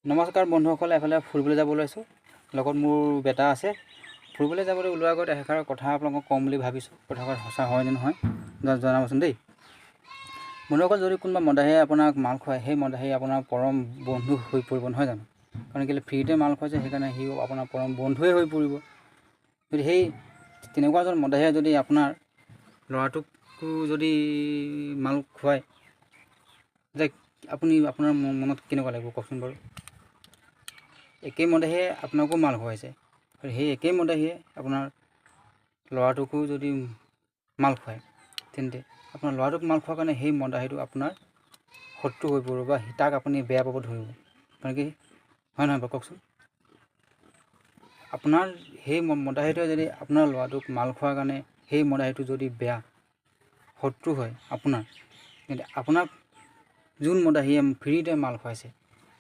নমস্কাৰ বন্ধুসকল, এফালে ফুৰিবলৈ যাব লৈছোঁ। লগত মোৰ বেটা আছে। ফুৰিবলৈ যাবলৈ ওলোৱাৰ আগত এষাৰ কথা আপোনালোকক ক'ম বুলি ভাবিছোঁ। কথাষাৰ সঁচা হয় নে নহয় জনাবচোন দেই। বন্ধুসকল, যদি কোনোবা মদাহীয়ে আপোনাক মাল খুৱায়, সেই মদাহী আপোনাৰ পৰম বন্ধু হৈ পৰিব, নহয় জানো? কাৰণ কেলৈ ফ্ৰীতে মাল খুৱাইছে, সেইকাৰণে সিও আপোনাৰ পৰম বন্ধুৱে হৈ পৰিব। যদি সেই তেনেকুৱা এজন মদাহীয়ে যদি আপোনাৰ ল'ৰাটোকো যদি মাল খুৱায়, যে আপুনি আপোনাৰ মনত কেনেকুৱা লাগিব কওকচোন বাৰু। একেই মদাহীয়ে আপোনাকো মাল খুৱাইছে, আৰু সেই একেই মদাহীয়ে আপোনাৰ ল'ৰাটোকো যদি মাল খুৱায়, তেন্তে আপোনাৰ ল'ৰাটোক মাল খোৱাৰ কাৰণে সেই মদাহীটো আপোনাৰ শত্ৰু হৈ পৰিব, বা তাক আপুনি বেয়া পাব ধৰিব। কাৰণ কি হয় নহয় বাৰু কওকচোন? আপোনাৰ সেই মদাহীটোৱে যদি আপোনাৰ ল'ৰাটোক মাল খোৱাৰ কাৰণে সেই মদাহীটো যদি বেয়া শত্ৰু হয় আপোনাৰ, তেন্তে আপোনাক যোন মদাহীয়ে ফ্ৰীতে মাল খুৱাইছে,